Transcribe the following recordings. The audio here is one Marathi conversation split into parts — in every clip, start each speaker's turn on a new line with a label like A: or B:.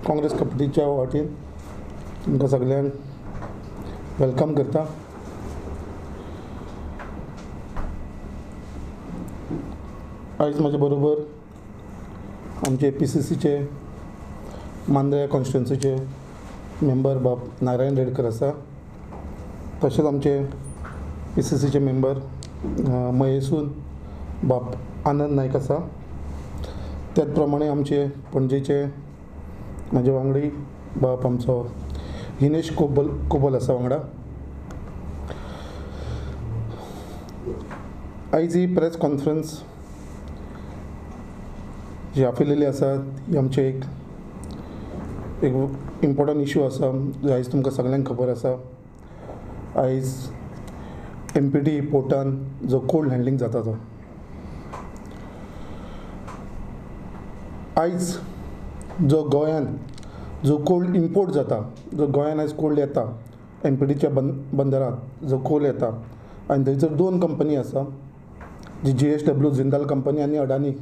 A: काँग्रेस कमिटीच्या वाटेन तुमकां सगळ्यांक वेलकम करता. आयज म्हाजे बरोबर आमचे PCCचे मांद्रे कॉन्स्टिट्युन्सीचे मेंबर बाब नारायण रेडकर आसा. तशेंच आमचे PCCचे मेंबर मयेसून बाब आनंद नायक आसा. त्याच प्रमाणे आमचे पणजेचे म्हाजे वांगडी बाब आमचो हिनेश कोबल आसा वांगडा. आयज ही प्रेस कॉन्फरन्स जी आपयलेली आसा ही आमचे एक इम्पॉर्टंट इशू आसा जो आयज तुमकां सगळ्यांक खबर आसा. आयज MPT पोर्टान जो कोल्ड हँडलिंग जाता तो आयज जो गोंयान जो कोल्ड इम्पोर्ट जाता, जो गोंयान आयज कोल्ड येता MPTच्या बंदरांत जो कोल येता आनी थंयसर 2 कंपनी आसा जी JSW जिंदाल कंपनी आनी अडानी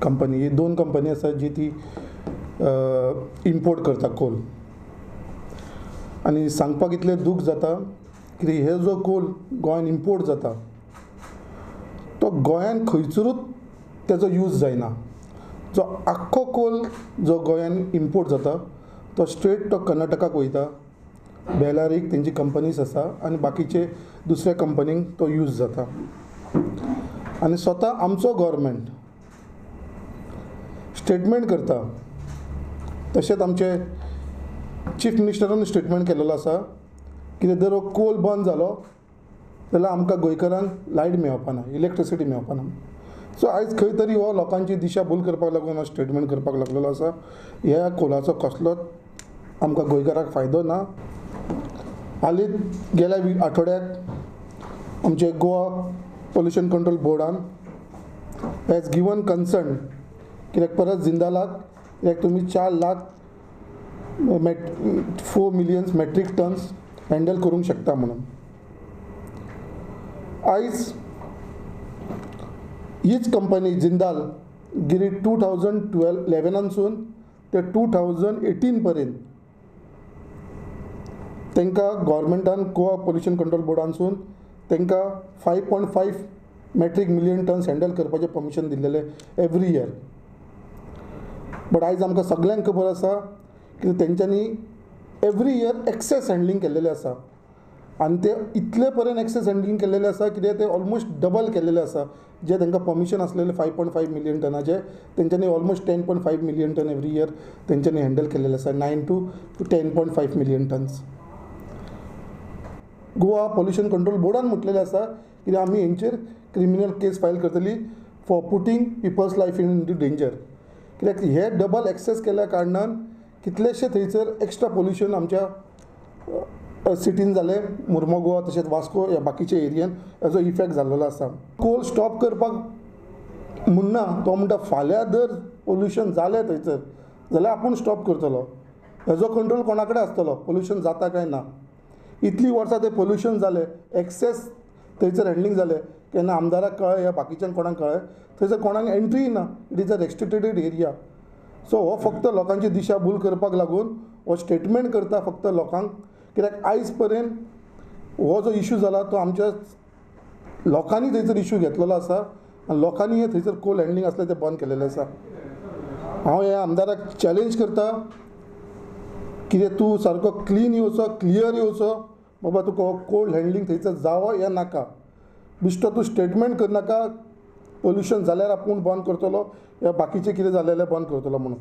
A: कंपनी. ही 2 कंपनी आसा जी ती इम्पोर्ट करता कोल. आनी सांगपाक इतलें दूख जाता की हे जो कोल गोंयान इम्पोर्ट जाता तो गोंयान खंयसरूच तेजो यूज जायना. जो आख्खो कोल जो गोंयान इम्पोर्ट जाता तो स्ट्रेट तो कर्नाटकाक वयता. बेलारीक तेंची कंपनीज आसा आनी बाकीचे दुसऱ्या कंपनींक तो यूज जाता. आनी स्वता आमचो गव्हर्मेंट स्टेटमेंट करता. तशेंच आमचे चीफ मिनिस्टरान स्टेटमेंट केलेलो आसा कितें जर हो कोल बंद जालो जाल्यार आमकां गोंयकारांक लायट मेळपाना, इलेक्ट्रिसिटी मेळपाना. सो आयज खंय तरी हो लोकांची दिशाभूल करपाक लागून हो स्टेटमेंट करपाक लागलेलो आसा. ह्या कोलाचो कसलोच आमकां गोंयकाराक फायदो ना. हालींच गेल्या आठवड्याक आमचे गोवा पोल्युशन कंट्रोल बोर्डान हॅज गिवन कन्सर्न कित्याक परत जिंदालाक कित्याक तुमी 4 lakh 4 million metric tons handle करूंक शकता म्हणून. आयज हीच कंपनी जिंदाल गेली 2011 ते 2018 पर्यंत तांकां गव्हर्मेंटान गोवा पोल्युशन कंट्रोल बोर्डानसून तांकां 5.5 मेट्रीक मिलियन टन्स हँडल करपाचें परमिशन दिल्लेलें एवरी इयर. बट आयज आमकां सगळ्यांक खबर आसा की तेंच्यांनी एवरी इयर एक्सेस हँडलिंग केल्लेलें आसा. आनी ते इतले पर्यंत एक्सेस हँडलिंग केल्लेलें आसा कित्याक ते ऑलमोस्ट डबल केल्लेलें आसा. जे तांकां परमिशन आसलेलें 5.5 मिलियन टनाचें तेंच्यांनी almost 10.5 million ton every year तेंच्यांनी हँडल केल्लेलें आसा. 9 to 10.5 million tons. Goa pollution control बोर्डान म्हटलेलें आसा की आमी हेंचेर क्रिमिनल केस फायल करतली for putting peoples life in danger. कित्याक हे डबल एक्सेस केल्या कारणान कितलेशे थंयसर एक्स्ट्रा पोल्युशन आमच्या सिटीन जालें. मुर्मगांव तशेंच वास्को ह्या बाकीच्या एरियान हेजो इफेक्ट जाल्लो आसा. कोल स्टॉप करपाक म्हणना तो म्हणटा फाल्यां जर पोल्युशन जालें थंयसर जाल्यार आपूण स्टॉप करतलो. हेजो कंट्रोल कोणा कडेन आसतलो पोल्युशन जाता काय ना. इतलीं वर्सां तें पोल्युशन जालें, एक्सेस थंयसर हँडलिंग जालें केन्ना आमदाराक कळ्ळें या बाकीच्यांक कोणाक कळ्ळें थंयसर कोणाक एंट्री ना. It is a restricted area. So हो फक्त लोकांची दिशाभूल करपाक लागून हो स्टेटमेंट करता फक्त लोकांक. कित्याक आयज पर्यंत हो जो इशू जाला तो आमच्या लोकांनी थंयसर इशू घेतलेलो आसा आनी लोकांनी हे थंयसर कोल हँडलिंग आसलें तें बंद केलेलें आसा. हांव ह्या आमदाराक चॅलेंज करता कितें तूं सारको क्लीन येवचो, क्लियर येवचो बाबा तुका कोल्ड हँडलिंग थंयसर जावो या नाका. बिश्तो तूं स्टेटमेंट करनाका पोल्युशन जाल्यार आपूण बंद करतलो या बाकीचें कितें जालेलें बंद करतलो म्हणून.